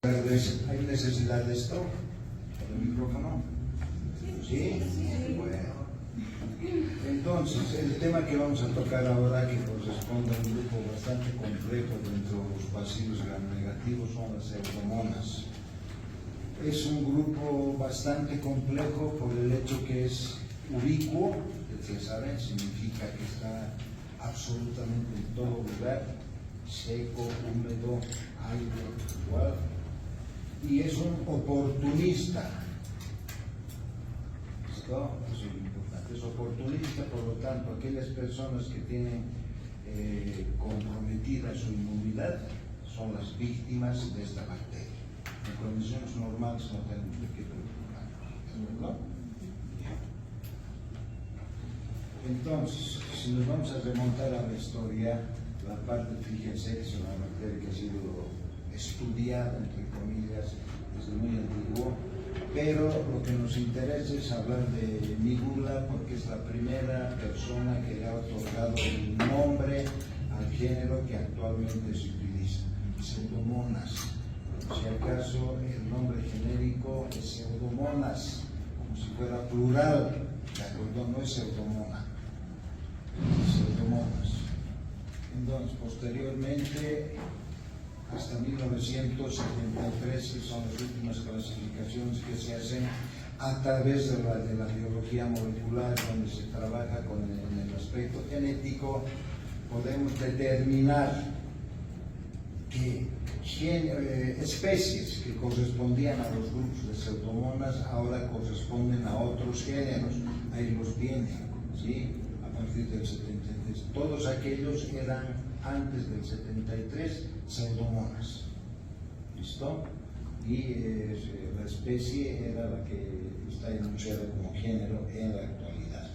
¿Hay necesidad de esto? ¿El micrófono? ¿Sí? Bueno. Entonces, el tema que vamos a tocar ahora, que corresponde a un grupo bastante complejo dentro de los pasivos gram-negativos, son las pseudomonas. Es un grupo bastante complejo por el hecho que es ubicuo, que saben, significa que está absolutamente en todo lugar, seco, húmedo, aire, igual, y es un oportunista. Esto es importante, es oportunista, por lo tanto, aquellas personas que tienen comprometida su inmunidad son las víctimas de esta bacteria. En condiciones normales no tenemos de qué preocuparnos, ¿no? Entonces, si nos vamos a remontar a la historia, la parte, fíjense, que es una bacteria que ha sido estudiada, entre comillas, desde muy antiguo, pero lo que nos interesa es hablar de Migula porque es la primera persona que le ha otorgado el nombre al género que actualmente se utiliza, Pseudomonas. Si acaso el nombre genérico es Pseudomonas, como si fuera plural, ¿de acuerdo? No es Pseudomona, es Pseudomonas. Entonces, posteriormente, hasta 1973, que son las últimas clasificaciones que se hacen a través de la biología molecular, donde se trabaja en el aspecto genético, podemos determinar que especies que correspondían a los grupos de pseudomonas ahora corresponden a otros géneros. Ahí los tienen, ¿sí? A partir del 73. Todos aquellos eran antes del 73 pseudomonas. ¿Listo? Y la especie era la que está enunciada como género en la actualidad.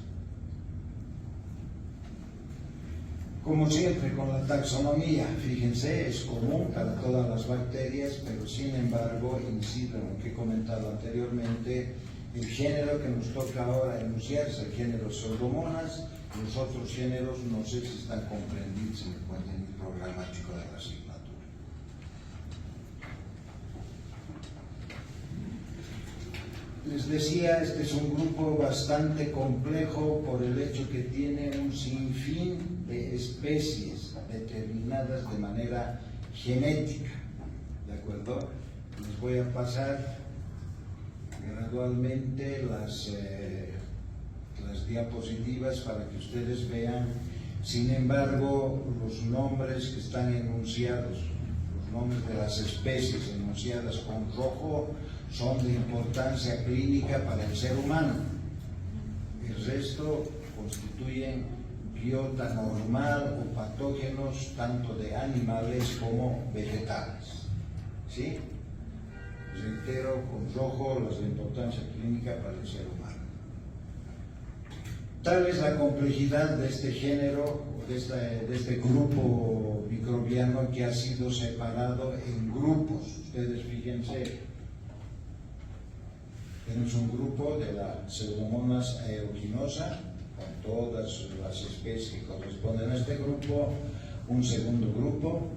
Como siempre con la taxonomía, fíjense, es común para todas las bacterias, pero sin embargo, incido en lo que he comentado anteriormente, el género que nos toca ahora enunciar es el género Pseudomonas. Los otros géneros no sé si están comprendidos en el contenido programático de la asignatura. Les decía, este es un grupo bastante complejo por el hecho que tiene un sinfín de especies determinadas de manera genética, ¿de acuerdo? Les voy a pasar gradualmente las diapositivas para que ustedes vean. Sin embargo, los nombres que están enunciados, los nombres de las especies enunciadas con rojo, son de importancia clínica para el ser humano. El resto constituyen biota normal o patógenos tanto de animales como vegetales. ¿Sí? Reitero con rojo las de importancia clínica para el ser humano. Tal es la complejidad de este género, de este grupo microbiano que ha sido separado en grupos. Ustedes fíjense. Tenemos un grupo de la Pseudomonas aeruginosa, con todas las especies que corresponden a este grupo, un segundo grupo.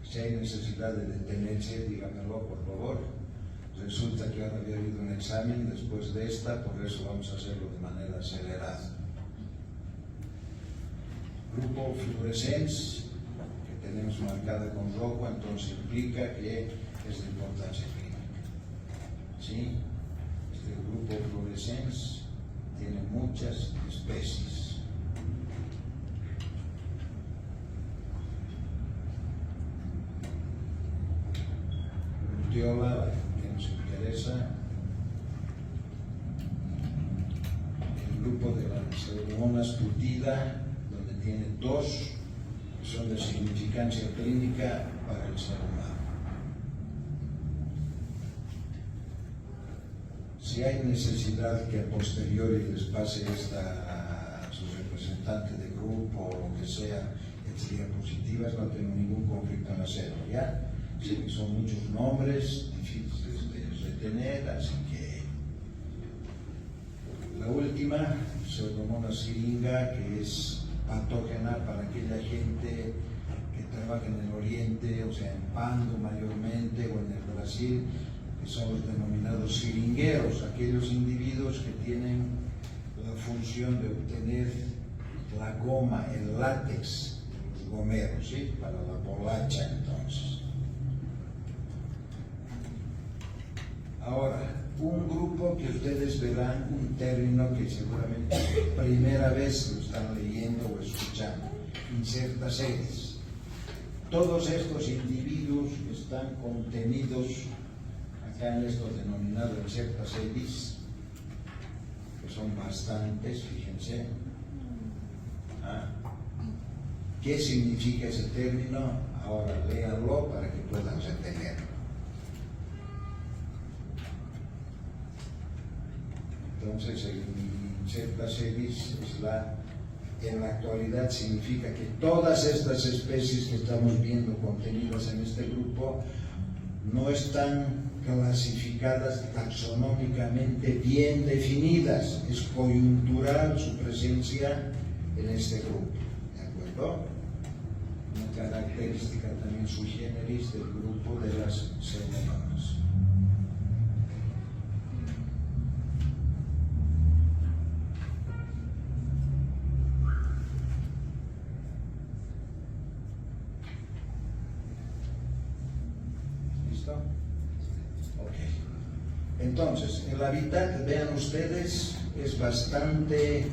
Si hay necesidad de detenerse, díganmelo por favor. Resulta que ahora había habido un examen después de esta, por eso vamos a hacerlo de manera acelerada. Grupo fluorescens, tenemos marcada con rojo, entonces implica que es de importancia clínica. ¿Sí? Este grupo fluorescens tiene muchas especies. Rutiola, que nos interesa. El grupo de las pseudomonas putida, donde tiene dos son de significancia clínica para el ser humano. Si hay necesidad que a posteriori les pase esta a su representante de grupo o lo que sea, en diapositivas, no tengo ningún conflicto en hacerlo, ¿ya? Sí, son muchos nombres difíciles de retener, así que la última, Pseudomonas syringa, que es patógena para aquella gente que trabaja trabajan en el Oriente, o sea, en Pando mayormente, o en el Brasil, que son los denominados siringueros, aquellos individuos que tienen la función de obtener la goma, el látex, los gomeros, ¿sí? Para la bolacha, entonces. Ahora, un grupo que ustedes verán, un término que seguramente primera vez lo están leyendo o escuchando, incertas sedis. Todos estos individuos están contenidos acá en estos denominados incertas sedis, que son bastantes, fíjense. ¿Qué significa ese término? Ahora léanlo para que puedan entenderlo. Entonces, el incertas sedis en la actualidad significa que todas estas especies que estamos viendo contenidas en este grupo no están clasificadas taxonómicamente bien definidas, es coyuntural su presencia en este grupo, ¿de acuerdo? Una característica también sui generis del grupo de las pseudomonas. ¿Listo? Ok. Entonces, el hábitat, vean ustedes, es bastante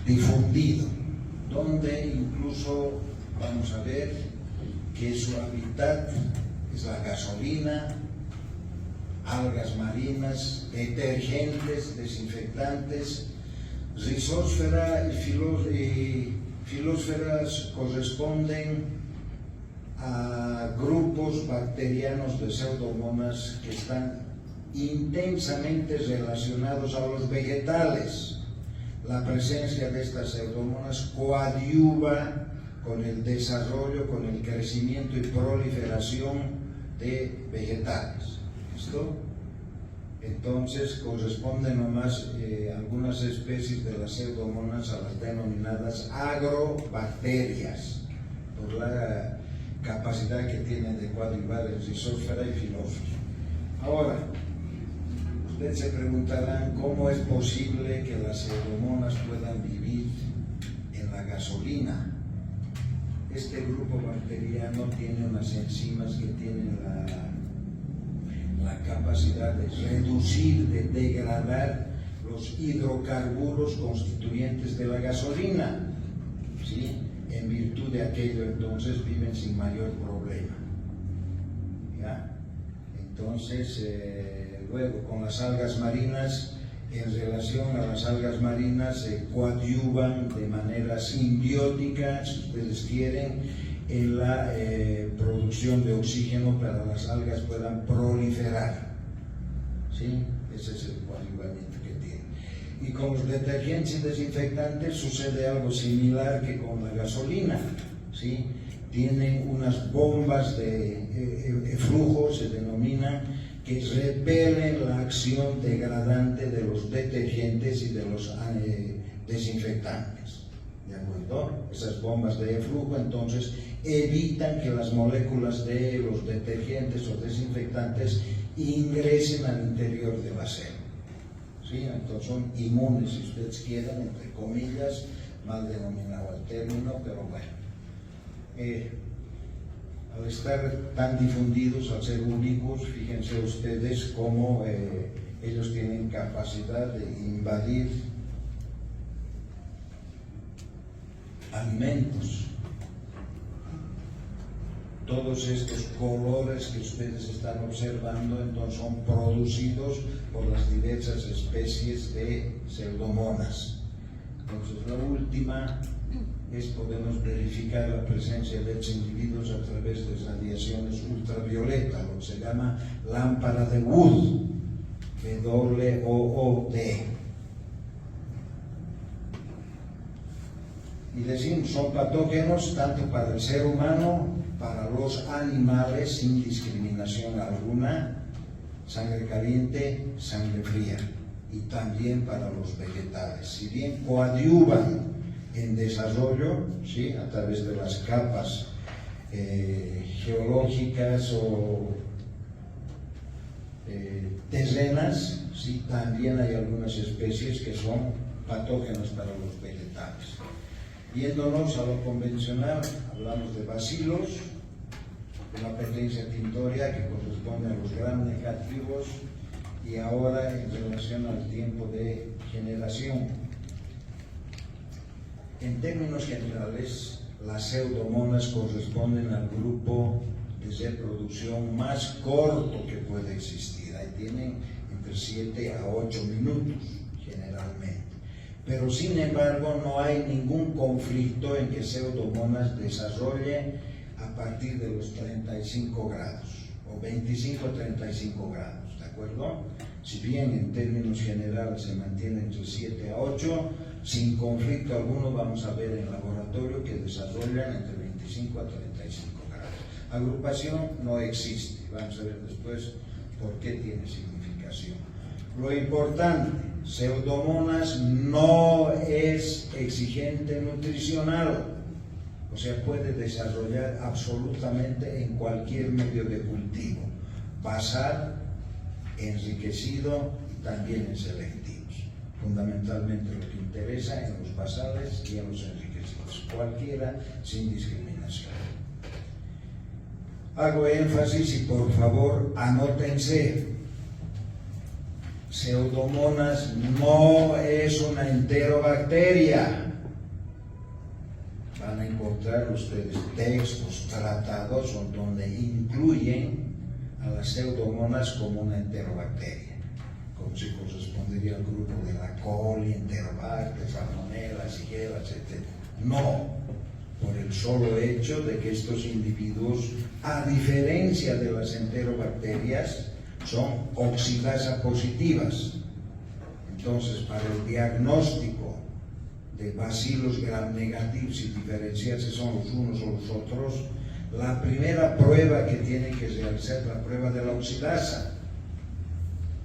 difundido, donde incluso vamos a ver que su hábitat es la gasolina, algas marinas, detergentes, desinfectantes, rizósfera y filósferas corresponden a grupos bacterianos de pseudomonas que están intensamente relacionados a los vegetales. La presencia de estas pseudomonas coadyuva con el desarrollo, con el crecimiento y proliferación de vegetales. ¿Listo? Entonces corresponden nomás algunas especies de las pseudomonas a las denominadas agrobacterias, por la capacidad que tienen de coadyuvar en rizósfera y filósfera. Ahora, ustedes se preguntarán cómo es posible que las pseudomonas puedan vivir en la gasolina. Este grupo bacteriano tiene unas enzimas que tienen la capacidad de reducir, de degradar los hidrocarburos constituyentes de la gasolina, ¿sí? En virtud de aquello, entonces viven sin mayor problema. ¿Ya? Entonces, luego, con las algas marinas, en relación a las algas marinas, se coadyuvan de manera simbiótica, si ustedes quieren, en la producción de oxígeno para que las algas puedan proliferar. ¿Sí? Ese es el coadyuvamiento que tiene. Y con los detergentes y desinfectantes sucede algo similar que con la gasolina. ¿Sí? Tienen unas bombas de flujo, se denominan, que repelen la acción degradante de los detergentes y de los desinfectantes. ¿De acuerdo? Esas bombas de flujo entonces evitan que las moléculas de los detergentes o desinfectantes ingresen al interior de la célula. ¿Sí? Entonces son inmunes, si ustedes quieren, entre comillas, mal denominado el término, pero bueno. Al estar tan difundidos, al ser únicos, fíjense ustedes cómo ellos tienen capacidad de invadir alimentos. Todos estos colores que ustedes están observando entonces son producidos por las diversas especies de pseudomonas. Entonces la última podemos verificar la presencia de estos individuos a través de radiaciones ultravioleta, lo que se llama lámpara de Wood, W-O-O-D. Y decimos, son patógenos tanto para el ser humano, para los animales sin discriminación alguna, sangre caliente, sangre fría, y también para los vegetales. Si bien coadyuvan en desarrollo, ¿sí? A través de las capas geológicas o terrenas, sí, también hay algunas especies que son patógenas para los vegetales. Yéndonos a lo convencional, hablamos de bacilos, de la potencia tintoria que corresponde a los gram negativos, y ahora en relación al tiempo de generación. En términos generales, las pseudomonas corresponden al grupo de reproducción más corto que puede existir. Ahí tienen entre 7 a 8 minutos generalmente. Pero sin embargo no hay ningún conflicto en que pseudomonas desarrolle a partir de los 35 grados o 25 a 35 grados, ¿de acuerdo? Si bien en términos generales se mantiene entre 7 a 8, sin conflicto alguno vamos a ver en laboratorio que desarrollan entre 25 a 35 grados. Agrupación no existe, vamos a ver después por qué tiene significación. Lo importante, pseudomonas no es exigente nutricional, o sea, puede desarrollar absolutamente en cualquier medio de cultivo, basal, enriquecido y también en selectivos. Fundamentalmente lo que interesa en los basales y en los enriquecidos, cualquiera sin discriminación. Hago énfasis y por favor anótense. Pseudomonas no es una enterobacteria. Van a encontrar ustedes textos, tratados donde incluyen a las pseudomonas como una enterobacteria, como si correspondería al grupo de la coli, enterobacter, salmonella, shigella, etc. No, por el solo hecho de que estos individuos, a diferencia de las enterobacterias, son oxidasa positivas. Entonces, para el diagnóstico de bacilos gram negativos y diferenciar si son los unos o los otros, la primera prueba que tienen que realizar es la prueba de la oxidasa.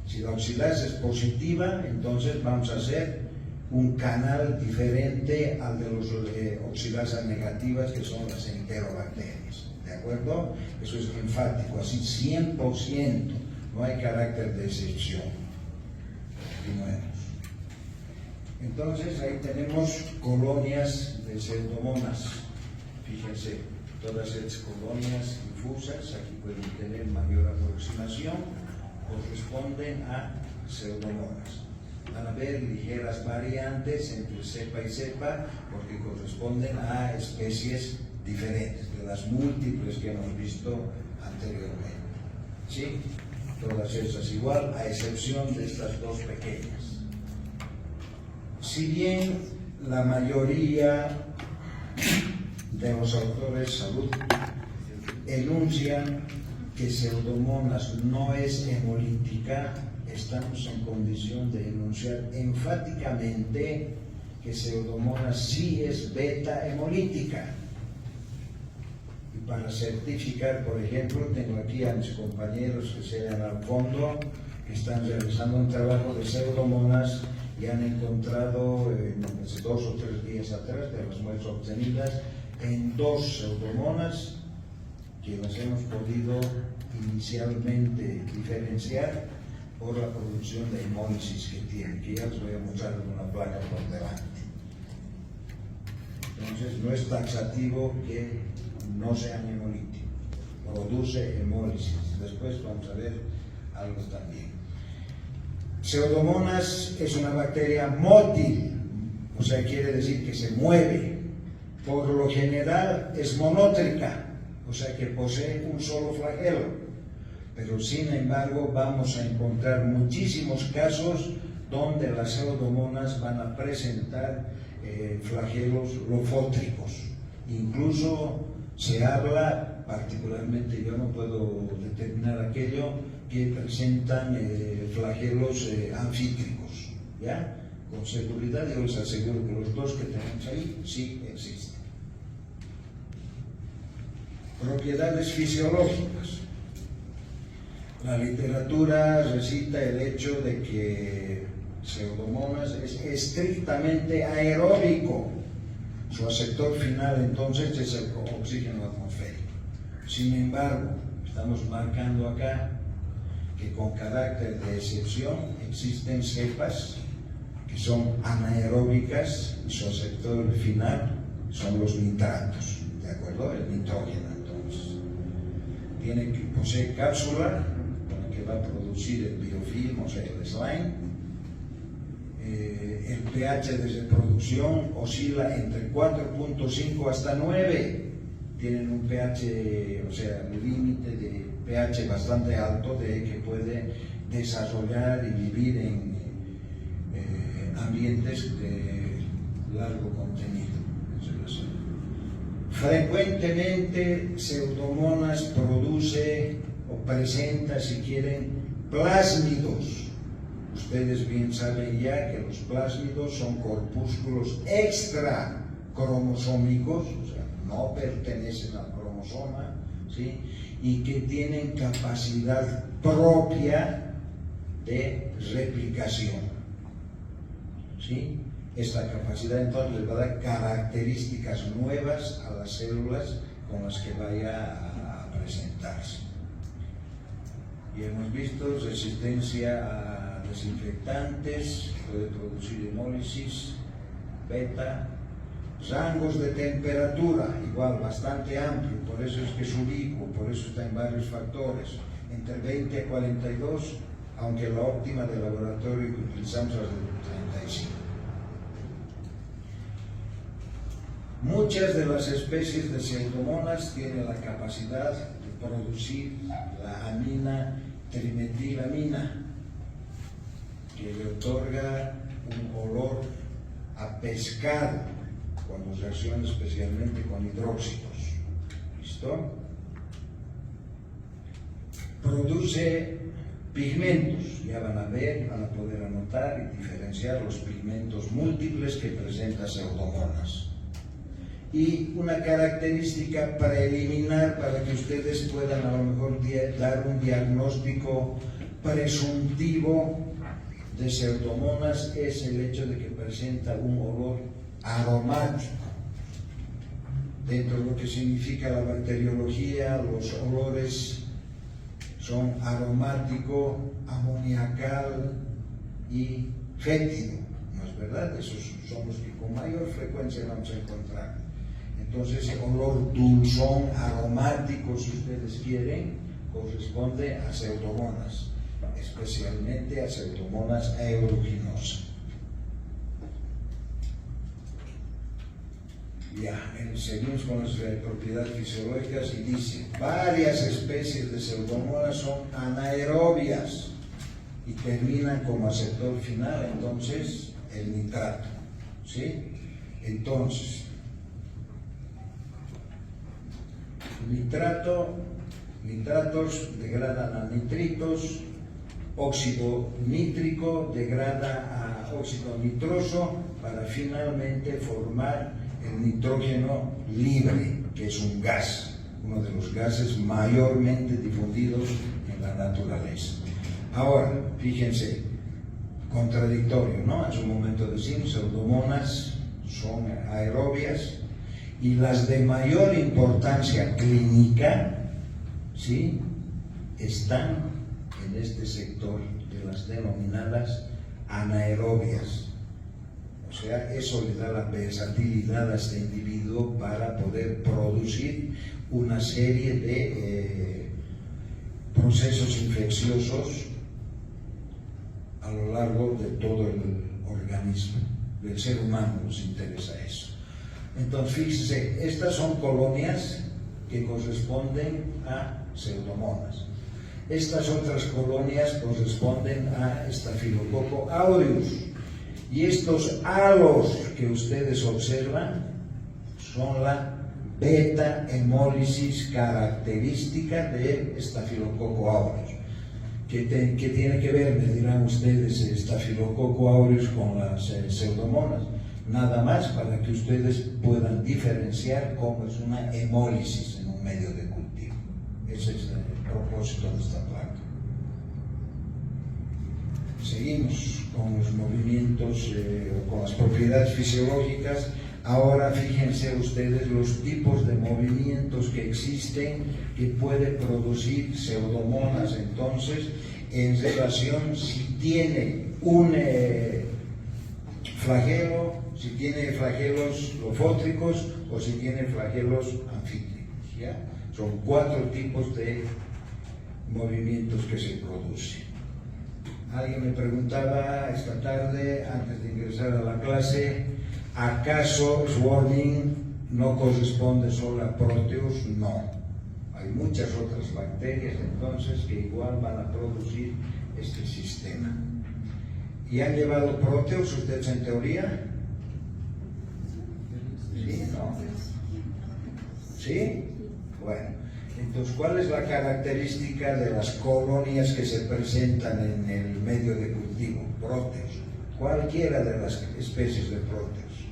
Si la oxidasa es positiva, entonces vamos a hacer un canal diferente al de los oxidasas negativas, que son las enterobacterias. ¿De acuerdo? Eso es enfático, así 100%. No hay carácter de excepción. Continuemos. Entonces ahí tenemos colonias de pseudomonas. Fíjense, todas estas colonias infusas, aquí pueden tener mayor aproximación, corresponden a pseudomonas. Van a haber ligeras variantes entre cepa y cepa porque corresponden a especies diferentes, de las múltiples que hemos visto anteriormente. ¿Sí? Todas esas igual, a excepción de estas dos pequeñas. Si bien la mayoría de los autores salud enuncian que pseudomonas no es hemolítica, estamos en condición de enunciar enfáticamente que pseudomonas sí es beta hemolítica. Y para certificar, por ejemplo, tengo aquí a mis compañeros que se hallan al fondo, que están realizando un trabajo de pseudomonas y han encontrado, hace 2 o 3 días atrás, de las muestras obtenidas, en 2 pseudomonas que las hemos podido inicialmente diferenciar por la producción de hemólisis que tiene, que ya les voy a mostrar en una placa por delante. Entonces no es taxativo que no sean hemolíticos, produce hemólisis. Después vamos a ver algo también. Pseudomonas es una bacteria mótil, o sea, quiere decir que se mueve. Por lo general es monótrica, o sea que posee un solo flagelo, pero sin embargo vamos a encontrar muchísimos casos donde las pseudomonas van a presentar flagelos lofótricos. Incluso se habla, particularmente yo no puedo determinar aquello, que presentan flagelos anfítricos, ¿ya? Con seguridad yo les aseguro que los 2 que tenemos ahí sí existen. Propiedades fisiológicas. La literatura recita el hecho de que pseudomonas es estrictamente aeróbico. Su aceptor final entonces es el oxígeno atmosférico. Sin embargo, estamos marcando acá que con carácter de excepción existen cepas que son anaeróbicas y su receptor final son los nitratos, ¿de acuerdo? El nitrógeno, entonces. Posee cápsula con la que va a producir el biofilm, o sea, el slime. El pH de reproducción oscila entre 4.5 hasta 9. Tienen un pH, o sea, un límite de pH bastante alto de que puede desarrollar y vivir en ambientes de largo contenido. Frecuentemente Pseudomonas produce o presenta, si quieren, plásmidos. Ustedes bien saben ya que los plásmidos son corpúsculos extra cromosómicos, o sea, no pertenecen al cromosoma, ¿sí? Y que tienen capacidad propia de replicación, ¿sí? Esta capacidad entonces les va a dar características nuevas a las células con las que vaya a presentarse. Y hemos visto resistencia a desinfectantes, puede producir hemólisis, beta, rangos de temperatura, igual bastante amplio, por eso es que es ubicuo, por eso está en varios factores, entre 20 a 42, aunque la óptima de laboratorio que utilizamos es de 35. Muchas de las especies de Pseudomonas tienen la capacidad de producir la amina trimetilamina, que le otorga un olor a pescado cuando reacciona especialmente con hidróxidos. ¿Listo? Produce pigmentos, ya van a ver, van a poder anotar y diferenciar los pigmentos múltiples que presenta Pseudomonas. Y una característica preliminar para que ustedes puedan a lo mejor dar un diagnóstico presuntivo de Pseudomonas es el hecho de que presenta un olor aromático. Dentro de lo que significa la bacteriología, los olores son aromático, amoniacal y fétido, ¿no es verdad? Esos son los que con mayor frecuencia vamos a encontrar. Entonces, ese olor dulzón, aromático, si ustedes quieren, corresponde a Pseudomonas, especialmente a Pseudomonas aeruginosa. Ya, seguimos con las propiedades fisiológicas y dice, varias especies de Pseudomonas son anaerobias y terminan como aceptor final, entonces, el nitrato, ¿sí? Entonces, nitratos degradan a nitritos, óxido nítrico degrada a óxido nitroso para finalmente formar el nitrógeno libre, que es un gas, uno de los gases mayormente difundidos en la naturaleza. Ahora, fíjense, contradictorio, ¿no? En su momento decimos, Pseudomonas son aerobias, y las de mayor importancia clínica, ¿sí?, están en este sector de las denominadas anaerobias. O sea, eso le da la versatilidad a este individuo para poder producir una serie de procesos infecciosos a lo largo de todo el organismo. Del ser humano nos interesa eso. Entonces, fíjense, estas son colonias que corresponden a Pseudomonas. Estas otras colonias corresponden a Staphylococcus aureus. Y estos halos que ustedes observan son la beta-hemólisis característica de Staphylococcus aureus. ¿Qué tiene que ver, me dirán ustedes, Staphylococcus aureus con las Pseudomonas? Nada más para que ustedes puedan diferenciar cómo es una hemólisis en un medio de cultivo. Ese es el propósito de esta planta. Seguimos con los movimientos, con las propiedades fisiológicas. Ahora fíjense ustedes los tipos de movimientos que existen que puede producir pseudomonas, entonces, en relación si tiene un flagelo, si tiene flagelos lofótricos o si tiene flagelos anfítricos, ¿ya? Son 4 tipos de movimientos que se producen. Alguien me preguntaba esta tarde, antes de ingresar a la clase, ¿acaso Swarming no corresponde solo a Proteus? No. Hay muchas otras bacterias entonces que igual van a producir este sistema. ¿Y han llevado Proteus ustedes en teoría? ¿Sí? ¿No? ¿Sí? Bueno, entonces, ¿cuál es la característica de las colonias que se presentan en el medio de cultivo? Proteus. Cualquiera de las especies de Proteus.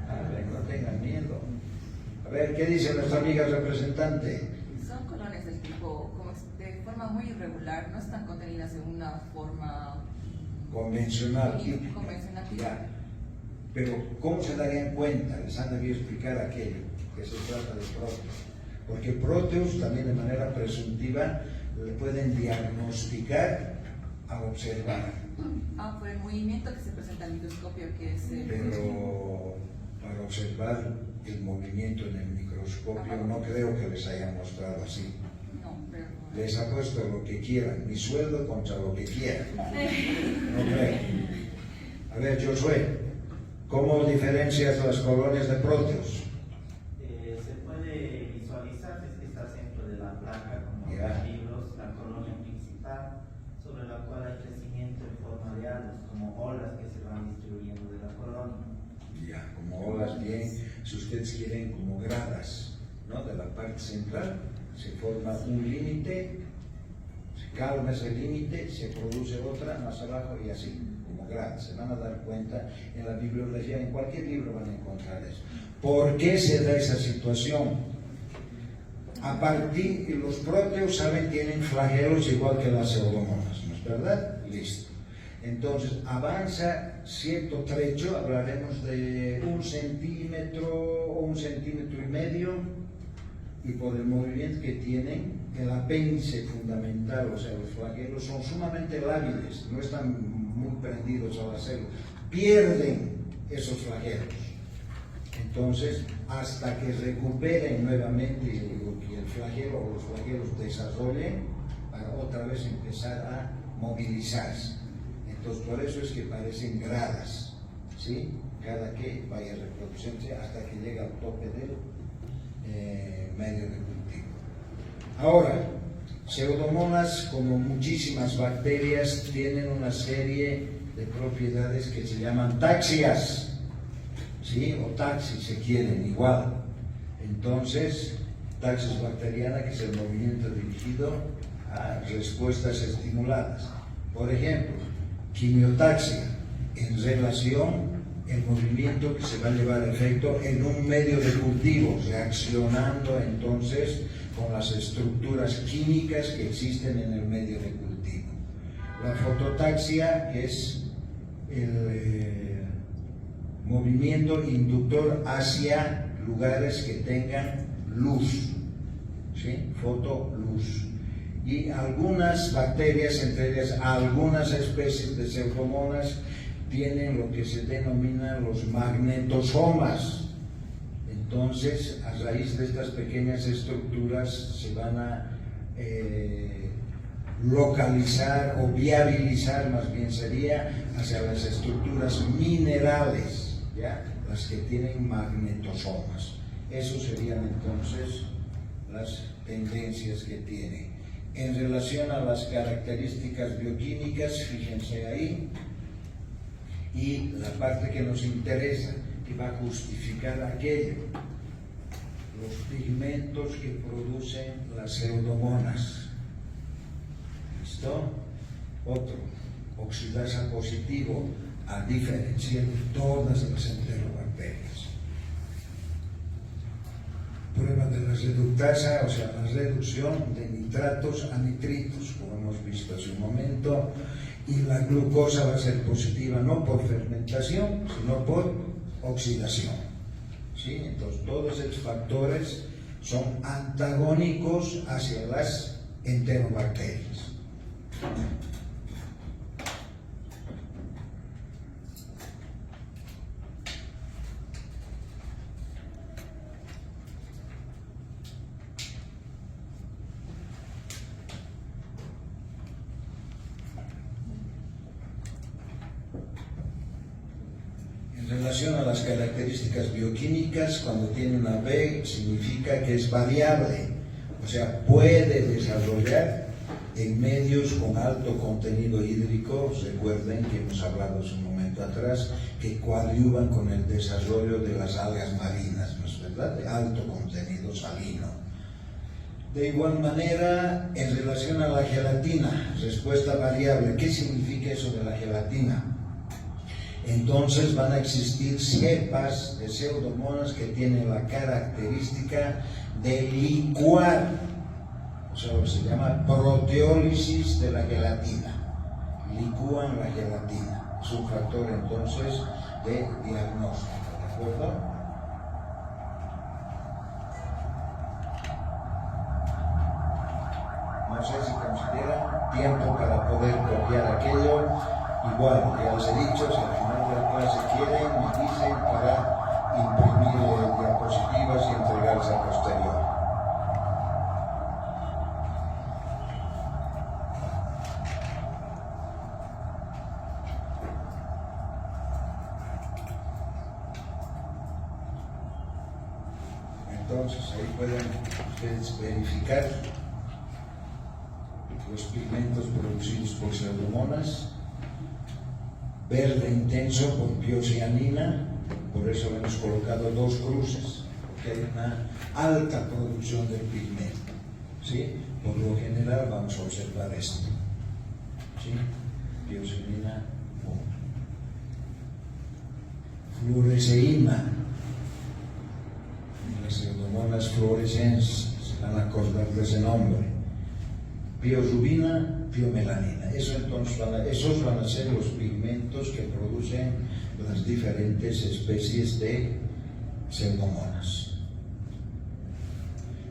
A ver, no tengan miedo. A ver, ¿qué dice nuestra amiga representante? Son colonias del tipo, de forma muy irregular, no están contenidas en una forma convencional. Convencional. Ya. Pero, ¿cómo se darían cuenta? Les han debido explicar aquello, que se trata de Proteus. Porque Proteus, también de manera presuntiva, le pueden diagnosticar al observar. Por el movimiento que se presenta al microscopio, que es Pero para observar el movimiento en el microscopio, no creo que les haya mostrado así. No, pero... Les ha puesto lo que quieran, mi sueldo contra lo que quieran. No creo. A ver, Josué, ¿cómo diferencias las colonias de Proteus? Se puede visualizar, está dentro de la placa, como en los libros, la colonia principal, sobre la cual hay crecimiento en forma de halos, como olas que se van distribuyendo de la colonia. Ya, como olas bien, si ustedes quieren, como gradas, ¿no? De la parte central se forma un límite, se calma ese límite, se produce otra más abajo y así, como gradas. Se van a dar cuenta en la bibliografía, en cualquier libro van a encontrar eso. ¿Por qué se da esa situación? A partir, los Proteus, saben, tienen flagelos igual que las pseudomonas, ¿no es verdad? Listo. Entonces, avanza cierto trecho, hablaremos de 1 centímetro o 1,5 centímetros, y por el movimiento que tienen, el apéndice fundamental, o sea, los flagelos, son sumamente lábiles, no están muy prendidos a la célula, pierden esos flagelos. Entonces, hasta que recuperen nuevamente y el flagelo o los flagelos desarrollen, para otra vez empezar a movilizarse. Entonces, por eso es que parecen gradas, ¿sí? Cada que vaya reproduciéndose hasta que llega al tope del medio de cultivo. Ahora, pseudomonas, como muchísimas bacterias, tienen una serie de propiedades que se llaman taxias, ¿sí? O taxis, se quieren, igual. Entonces, taxis bacteriana, que es el movimiento dirigido a respuestas estimuladas. Por ejemplo, quimiotaxia, en relación el movimiento que se va a llevar a efecto en un medio de cultivo, reaccionando entonces con las estructuras químicas que existen en el medio de cultivo. La fototaxia, que es el movimiento inductor hacia lugares que tengan luz, ¿sí? Fotoluz. Y algunas bacterias, entre ellas algunas especies de pseudomonas, tienen lo que se denominan los magnetosomas. Entonces, a raíz de estas pequeñas estructuras se van a localizar o viabilizar, más bien sería, hacia las estructuras minerales, ¿ya? Las que tienen magnetosomas. Eso serían entonces las tendencias que tiene. En relación a las características bioquímicas, fíjense ahí, y la parte que nos interesa, que va a justificar aquello, los pigmentos que producen las pseudomonas. ¿Listo? Otro, oxidasa positivo, a diferencia de todas las enterobacterias. Prueba de la reductasa, o sea, la reducción de nitratos a nitritos, como hemos visto hace un momento, y la glucosa va a ser positiva no por fermentación, sino por oxidación. ¿Sí? Entonces, todos esos factores son antagónicos hacia las enterobacterias. En relación a las características bioquímicas, cuando tiene una B significa que es variable, o sea, puede desarrollar en medios con alto contenido hídrico. Recuerden que hemos hablado hace un momento atrás que coadyuvan con el desarrollo de las algas marinas, ¿no es verdad?, de alto contenido salino. De igual manera, en relación a la gelatina, respuesta variable. ¿Qué significa eso de la gelatina? Entonces van a existir cepas de pseudomonas que tienen la característica de licuar, o sea, se llama proteólisis de la gelatina, licúan la gelatina. Es un factor entonces de diagnóstico, ¿de acuerdo? No sé si consideran tiempo para poder copiar aquello. Igual, ya les he dicho, si al final de la clase quieren, me dicen para imprimir diapositivas y entregarse a posterior. Entonces, ahí pueden ustedes verificar los pigmentos producidos por pseudomonas. Verde intenso por biocianina, por eso le hemos colocado dos cruces, porque hay una alta producción del pigmento. ¿Sí? Por lo general vamos a observar esto. ¿Sí? Biocianina 1. Fluoresceína. Las pseudomonas fluorescentes, se van a acordar de ese nombre. Biorubina, biomelanina. Esos van a ser los pigmentos que producen las diferentes especies de pseudomonas.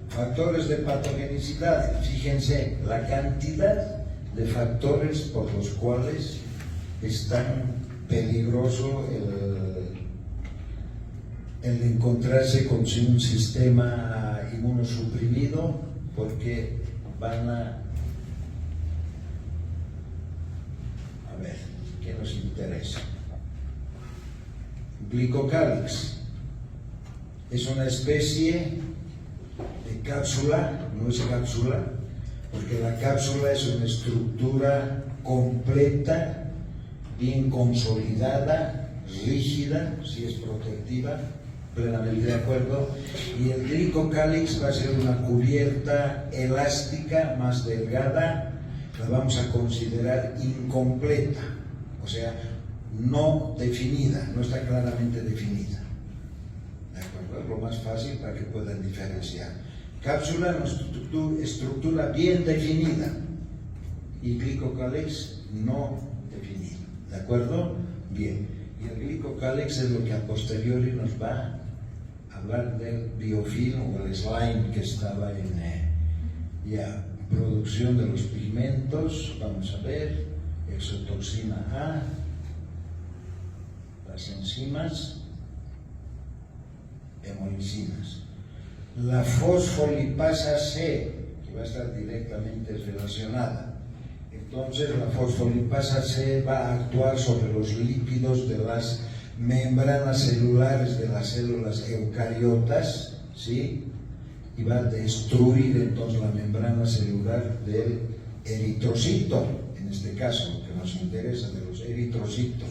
Factores de patogenicidad. Fíjense la cantidad de factores por los cuales es tan peligroso el encontrarse con un sistema inmunosuprimido, porque van a ver, ¿qué nos interesa? Glicocálix es una especie de cápsula, no es cápsula, porque la cápsula es una estructura completa, bien consolidada, rígida, si es protectiva, plenamente de acuerdo, y el glicocálix va a ser una cubierta elástica, más delgada, la vamos a considerar incompleta, o sea, no definida, no está claramente definida. ¿De acuerdo? Es lo más fácil para que puedan diferenciar. Cápsula, una estructura bien definida, y glicocálix no definido. ¿De acuerdo? Bien. Y el glicocálix es lo que a posteriori nos va a hablar del biofilm o el slime que estaba en producción de los pigmentos. Vamos a ver, exotoxina A, las enzimas, hemolicinas. La fosfolipasa C, que va a estar directamente relacionada. Entonces, la fosfolipasa C va a actuar sobre los lípidos de las membranas celulares de las células eucariotas, ¿sí? Y va a destruir entonces la membrana celular del eritrocito, en este caso, que nos interesa, de los eritrocitos,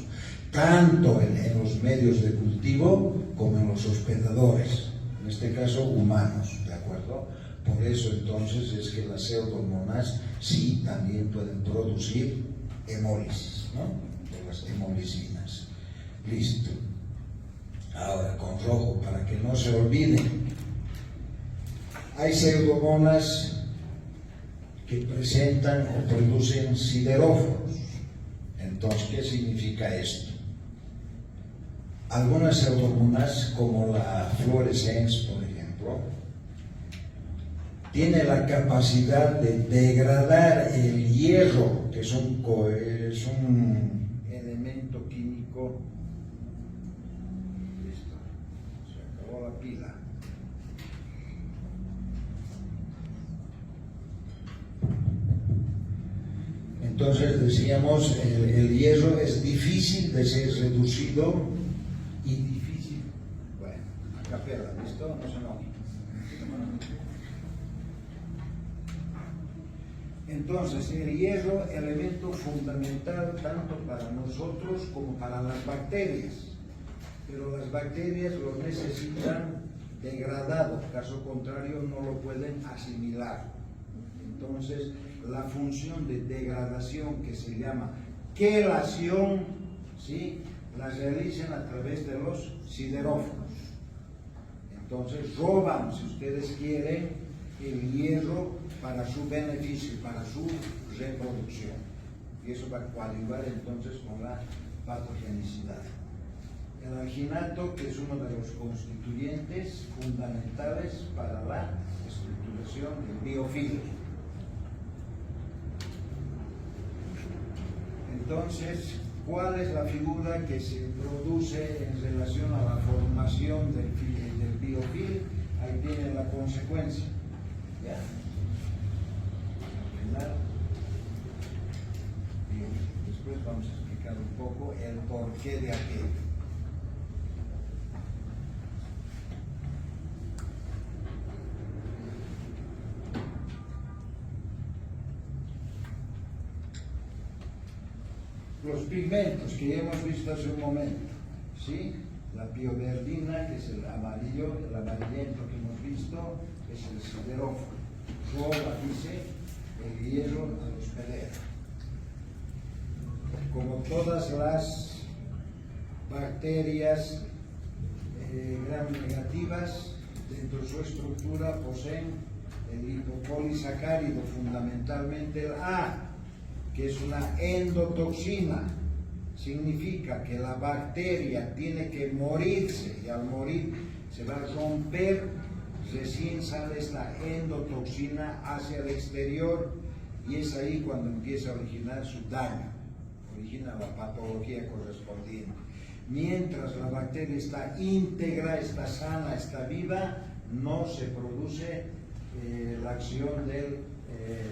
tanto en los medios de cultivo como en los hospedadores, en este caso humanos, ¿de acuerdo? Por eso entonces es que las pseudomonas sí también pueden producir hemólisis, ¿no? De las hemolicinas. Listo. Ahora con rojo, para que no se olviden. Hay pseudomonas que presentan o producen sideróforos. Entonces, ¿qué significa esto? Algunas pseudomonas, como la fluorescens, por ejemplo, tiene la capacidad de degradar el hierro, que es un elemento químico. Listo, se acabó la pila. Entonces decíamos, el hierro es difícil de ser reducido y difícil, bueno, a capela, ¿listo? No se enoje. Entonces, el hierro, elemento fundamental tanto para nosotros como para las bacterias, pero las bacterias lo necesitan degradado, caso contrario no lo pueden asimilar. Entonces, la función de degradación que se llama quelación, ¿sí?, la realizan a través de los siderófonos. Entonces, roban, si ustedes quieren, el hierro para su beneficio, para su reproducción. Y eso va a coadyuvar entonces con la patogenicidad. El alginato, que es uno de los constituyentes fundamentales para la estructuración del biofilm. Entonces, ¿cuál es la figura que se produce en relación a la formación del biofilm? Ahí tiene la consecuencia. ¿Ya? Al final, después vamos a explicar un poco el porqué de aquello. Los pigmentos que ya hemos visto hace un momento, ¿sí? La pioverdina, que es el amarillo, el amarillento que hemos visto, es el siderófono. Roba, dice, el hierro a los peleros. Como todas las bacterias gram negativas, dentro de su estructura poseen el lipopolisacárido, fundamentalmente el A, que es una endotoxina. Significa que la bacteria tiene que morirse y al morir se va a romper, recién sale esta endotoxina hacia el exterior y es ahí cuando empieza a originar su daño, origina la patología correspondiente. Mientras la bacteria está íntegra, está sana, está viva, no se produce la acción de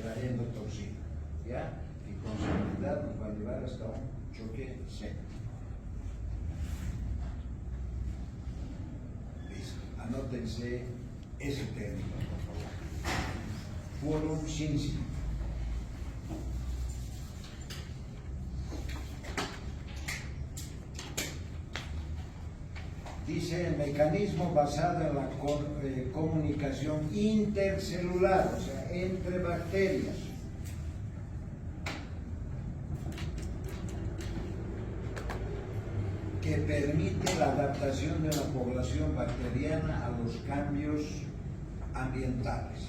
la endotoxina, ¿ya? Y con seguridad nos va a llevar hasta un choque seco. Listo. Anótense ese término, por favor. Quorum scientiae. Dice el mecanismo basado en la comunicación intercelular, o sea, entre bacterias. Que permite la adaptación de la población bacteriana a los cambios ambientales.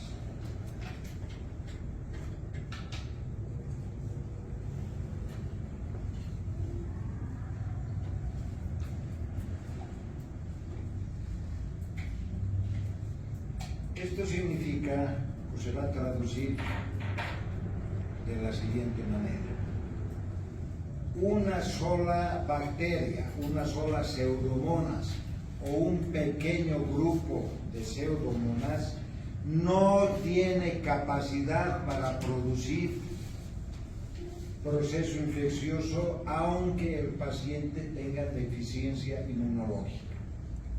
Esto significa, o se va a traducir de la siguiente manera: una sola bacteria, una sola pseudomonas o un pequeño grupo de pseudomonas no tiene capacidad para producir proceso infeccioso aunque el paciente tenga deficiencia inmunológica.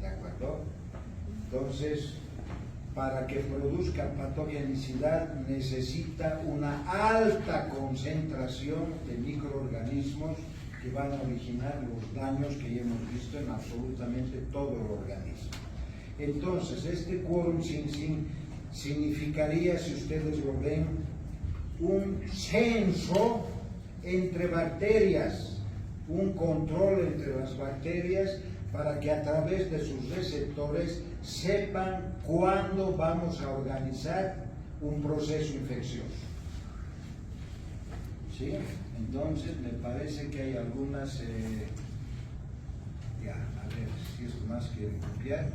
¿De acuerdo? Entonces, para que produzca patogenicidad necesita una alta concentración de microorganismos que van a originar los daños que ya hemos visto en absolutamente todo el organismo. Entonces, este quórum significaría, si ustedes lo ven, un censo entre bacterias, un control entre las bacterias para que a través de sus receptores sepan cuándo vamos a organizar un proceso infeccioso. ¿Sí? Entonces me parece que hay algunas, ya, a ver si esto más quiere copiar.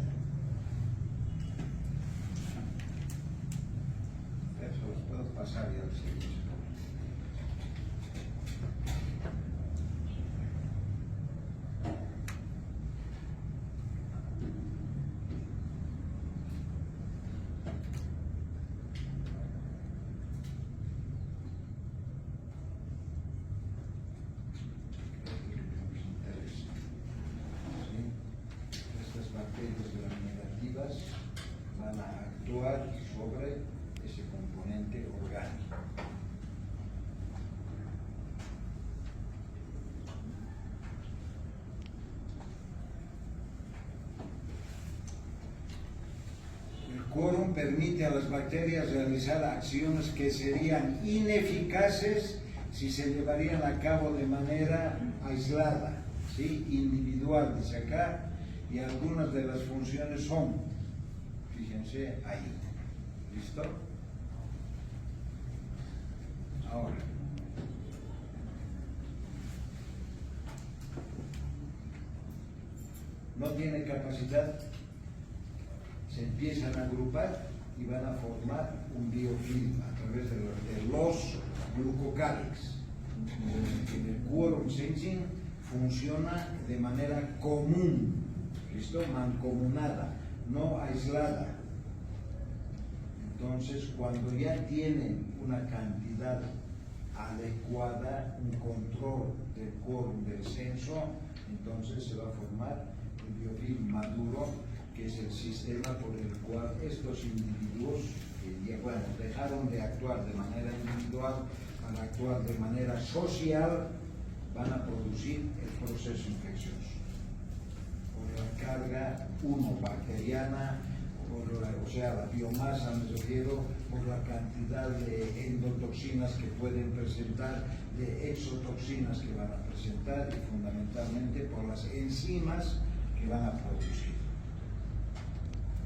Eso los puedo pasar ya al servicio. Estas bacterias gram-negativas van a actuar sobre ese componente orgánico. El quórum permite a las bacterias realizar acciones que serían ineficaces si se llevarían a cabo de manera aislada, ¿sí? Individual, dice acá, y algunas de las funciones son, fíjense ahí, ¿listo? Ahora, no tiene capacidad, se empiezan a agrupar y van a formar un biofilm a través de los glucocálix. El quórum sensing funciona de manera común, ¿listo? Mancomunada, no aislada. Entonces, cuando ya tienen una cantidad adecuada, un control del quórum del censo, entonces se va a formar el biofilm maduro, que es el sistema por el cual estos individuos que ya, bueno, dejaron de actuar de manera individual para actuar de manera social, van a producir el proceso infeccioso. Por la carga, bacteriana, o sea, la biomasa, me refiero, por la cantidad de endotoxinas que pueden presentar, de exotoxinas que van a presentar y fundamentalmente por las enzimas que van a producir.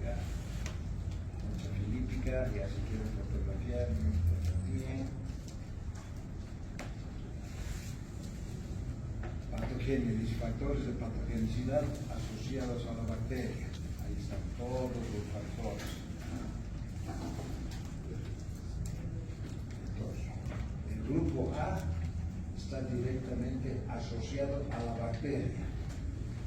Ya. Mucha filípica, ya si quieren fotografiar, bien. Patogénesis, factores de patogenicidad asociados a la bacteria. Ahí están todos los factores. Entonces, el grupo A está directamente asociado a la bacteria.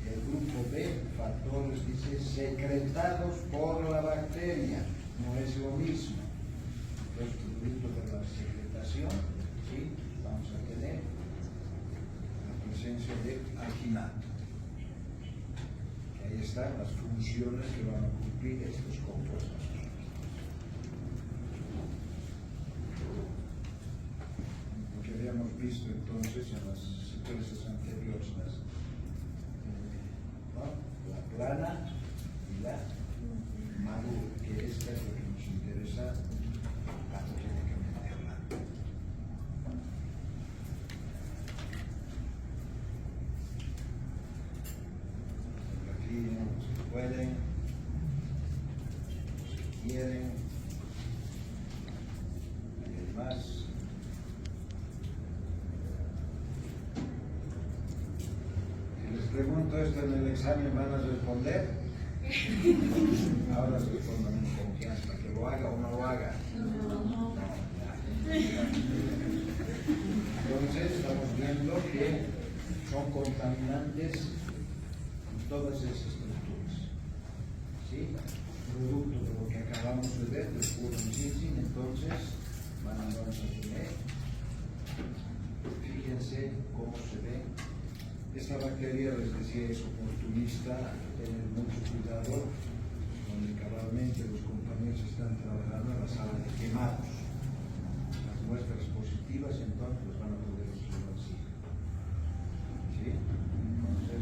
El grupo B, factores, dice, secretados por la bacteria. No es lo mismo. Entonces, producto de la secretación, ¿sí? Vamos a tener presencia de alginato. Ahí están las funciones que van a cumplir estos compuestos. Lo que habíamos visto entonces en las secuencias anteriores, ¿no? La plana y la madura, que esta es lo que nos interesa patogénicamente hablando. Los que pueden, los que quieren, y más. Si les pregunto esto en el examen, ¿van a responder? Ahora respondan en confianza, que lo haga o no lo haga. No, ya. Entonces estamos viendo que son contaminantes todas esas estructuras, ¿sí? Producto de lo que acabamos de ver, del quórum sensing, entonces vamos a tener, fíjense cómo se ve. Esta bacteria, les decía, es oportunista, hay que tener mucho cuidado, donde cabalmente los compañeros están trabajando en la sala de quemados. Las muestras positivas entonces las van a poder observar así. ¿Sí? Entonces,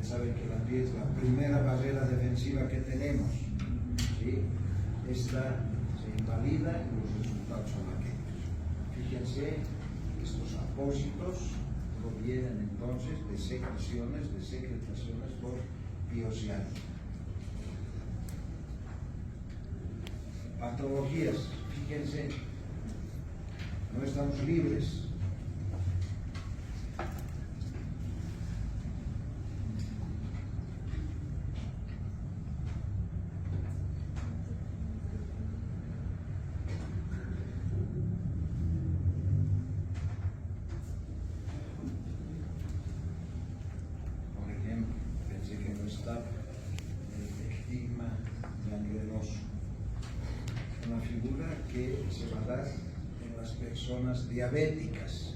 saben que la piel es la primera barrera defensiva que tenemos, ¿sí? Esta se invalida y los resultados son aquellos. Fíjense, estos apósitos provienen entonces de secretaciones por biociánico. Patologías, fíjense, no estamos libres, figura que se va a dar en las personas diabéticas.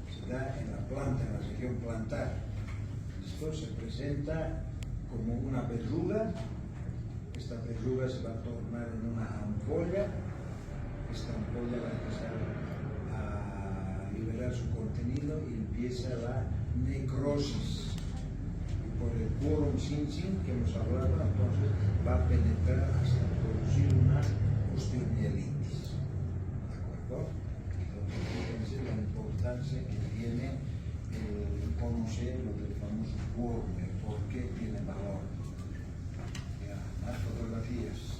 Se da en la planta, en la región plantar. Esto se presenta como una verruga. Esta verruga se va a tornar en una ampolla. Esta ampolla va a empezar a liberar su contenido y empieza la necrosis. Y por el quórum sin que hemos hablado, entonces va a penetrar hasta producir una osteomielitis. ¿De acuerdo? Entonces, fíjense la importancia que tiene conocer lo del famoso quórum, por qué tiene valor. Ya, más fotografías.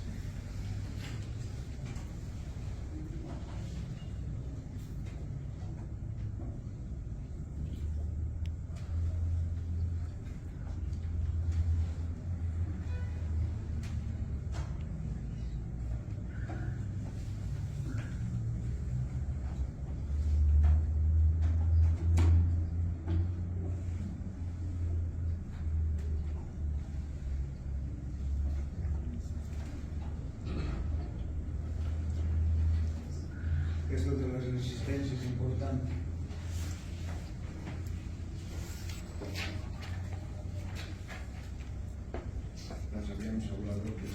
Esto de las resistencias es importante. Nos habíamos hablado que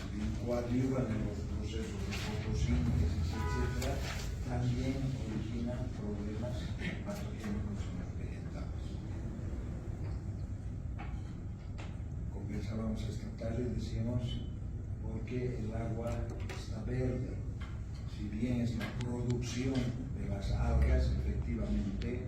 coadyuvan en los procesos de fotosíntesis, etc., también originan problemas patogénicos en los vegetales. Conversábamos esta tarde y decíamos por qué el agua está verde. Si bien es la producción de las algas, efectivamente,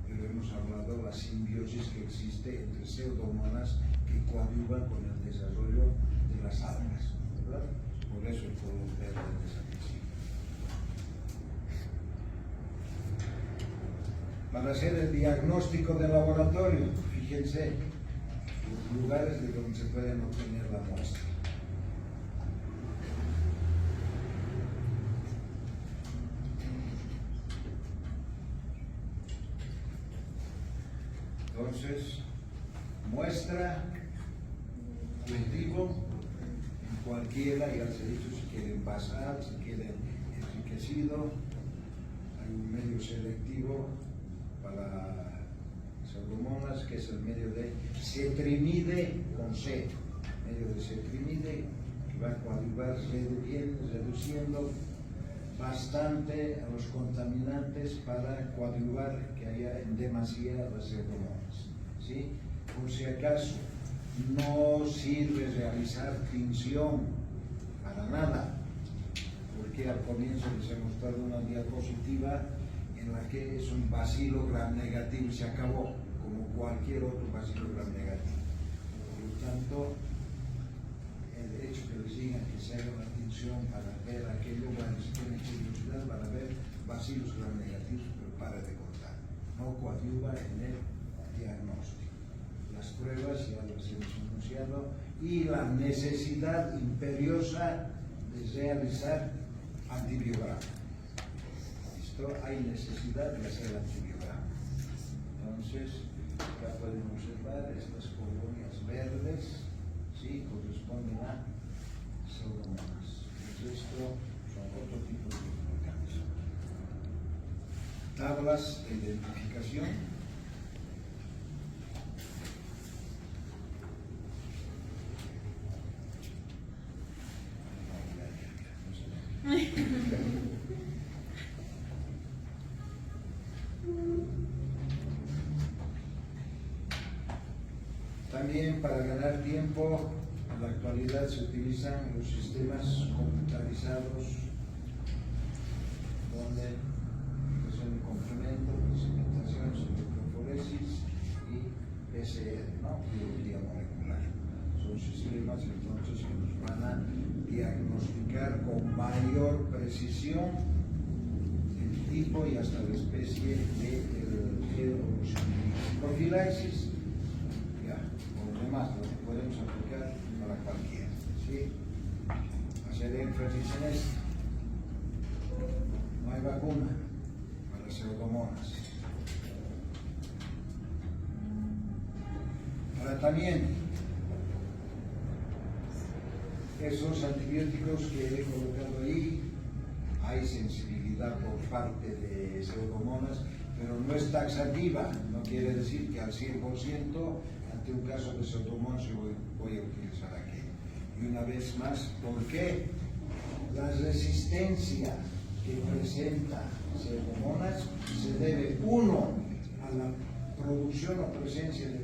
pero hemos hablado de la simbiosis que existe entre pseudomonas que coadyuvan con el desarrollo de las algas, ¿verdad? Por eso el color verde es agresivo. Para hacer el diagnóstico de laboratorio, fíjense los lugares de donde se pueden obtener la muestra. Entonces, muestra, cultivo, en cualquiera, ya se ha dicho, si quieren basal, si quieren enriquecido, hay un medio selectivo para pseudomonas que es el medio de cetrimide con C, medio de cetrimide que va a coadyuvar reduciendo bastante a los contaminantes para coadyuvar que haya en demasía las pseudomonas. ¿Sí? Por si acaso, no sirve realizar tinción para nada, porque al comienzo les he mostrado una diapositiva en la que es un bacilo gram negativo y se acabó, como cualquier otro bacilo gram negativo. Por lo tanto, el hecho que les digan que se haga una tinción para ver aquello, bueno, si tienen curiosidad van a ver bacilos gram negativos, pero para de contar. No coadyuva en el diagnóstico. Las pruebas ya las hemos anunciado y la necesidad imperiosa de realizar antibiograma. ¿Listo? Hay necesidad de hacer antibiograma. Entonces, acá pueden observar estas colonias verdes, ¿sí? Corresponden a pseudomonas. El resto son otro tipo de organismos. Tablas de identificación. También para ganar tiempo, en la actualidad se utilizan los sistemas computarizados donde es un complemento, precipitación, electroforesis y PCR, ¿no? Biología molecular. Son sistemas entonces que nos van a diagnosticar con mayor precisión el tipo y hasta la especie de profilaxis. Más, lo que podemos aplicar para cualquiera. ¿Sí? Hacer énfasis en esto. No hay vacuna para pseudomonas. Tratamiento. Esos antibióticos que he colocado ahí hay sensibilidad por parte de Pseudomonas, pero no es taxativa, no quiere decir que al 100% ante un caso de Pseudomonas yo voy a utilizar aquello. Y una vez más, ¿por qué? La resistencia que presenta Pseudomonas se debe, uno, a la producción o presencia de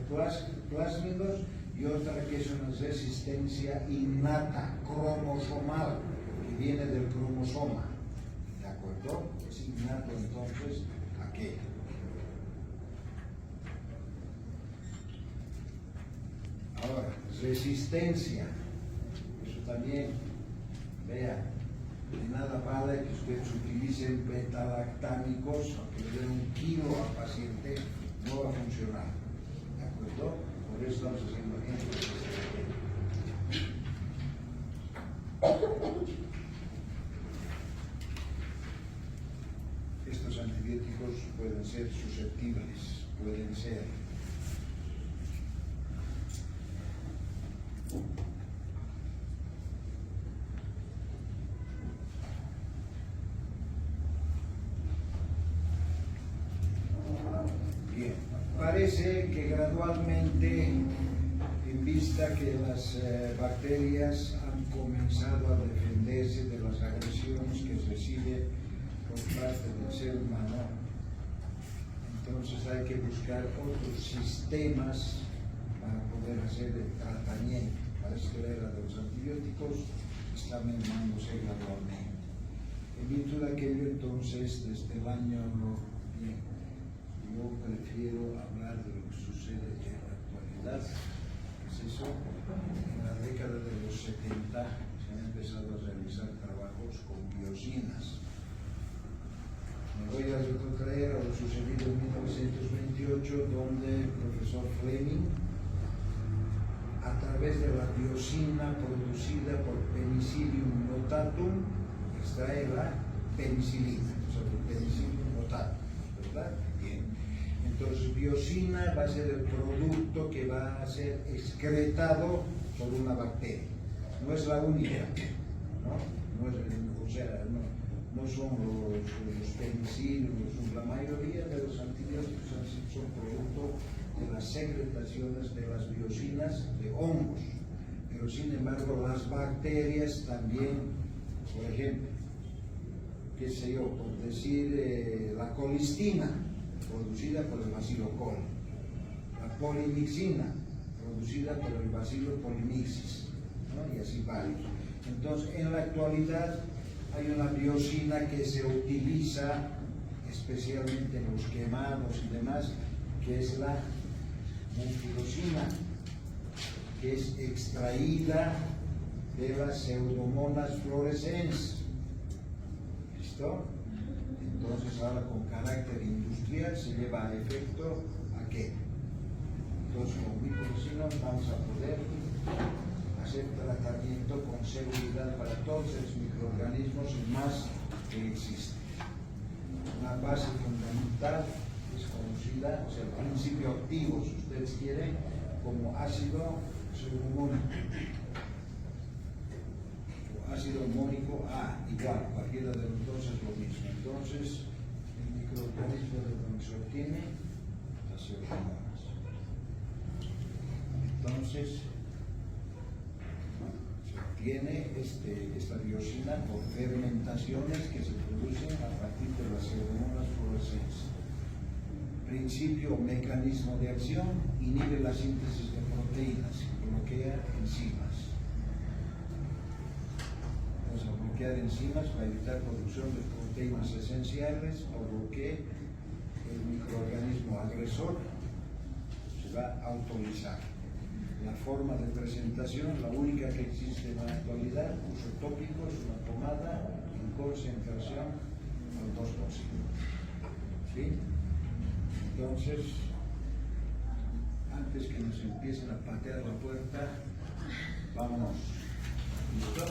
plásmidos, y otra que es una resistencia innata, cromosomal, que viene del cromosoma. ¿De acuerdo? Es innato entonces aquello. Ahora, resistencia. Eso también, vea, de nada vale que ustedes utilicen beta-lactámicos, aunque le den 1 kilo al paciente, no va a funcionar. ¿De acuerdo? Por eso estamos haciendo énfasis. Estos antibióticos pueden ser susceptibles, pueden ser bien. Parece que gradualmente, en vista que las bacterias han comenzado a defenderse de las agresiones que recibe por parte del ser humano, entonces hay que buscar otros sistemas para poder hacer el tratamiento. Parece que la era de los antibióticos está mermándose gradualmente. En virtud de aquello, entonces, desde el año, bien, yo prefiero hablar de lo que sucede en la actualidad. ¿Es eso? En la década de los 70 se han empezado a realizar trabajos con biocinas. Me voy a retrotraer a lo sucedido en 1928, donde el profesor Fleming, a través de la biocina producida por Penicillium notatum, extrae la penicilina, o sea, el Penicillium notatum, ¿verdad? Bien. Entonces, biocina va a ser el producto que va a ser excretado por una bacteria. No es la única, ¿no? O sea, no son los penicilinos, la mayoría de los antibióticos son producto de las secretaciones de las biocinas de hongos. Pero sin embargo, las bacterias también, por ejemplo, qué sé yo, por decir la colistina, producida por el Bacillus coli, la polimixina, producida por el Bacillus polimixis, ¿no? Y así varios. Entonces, en la actualidad hay una biocina que se utiliza especialmente en los quemados y demás, que es la muflozina, que es extraída de las Pseudomonas fluorescens. ¿Listo? Entonces ahora con carácter industrial se lleva a efecto aquello. Entonces con muflozina vamos a poder hacer tratamiento con seguridad para todos los microorganismos y más que existen. Una base fundamental es conocida, o sea, el principio activo, si ustedes quieren, como ácido subhumónico o ácido homónico A, igual, cualquiera de los dos es lo mismo. Entonces, el microorganismo de donde se obtiene las pseudomonas. Entonces, tiene esta biocina por fermentaciones que se producen a partir de las Pseudomonas fluorescens. Principio, mecanismo de acción, inhibe la síntesis de proteínas y bloquea enzimas. Entonces, al bloquear enzimas va a evitar producción de proteínas esenciales, por lo que el microorganismo agresor se va a autorizar. La forma de presentación, la única que existe en la actualidad, uso tópico, es una pomada en concentración al 2%. ¿Sí? Entonces, antes que nos empiecen a patear la puerta, vámonos. ¿Listo?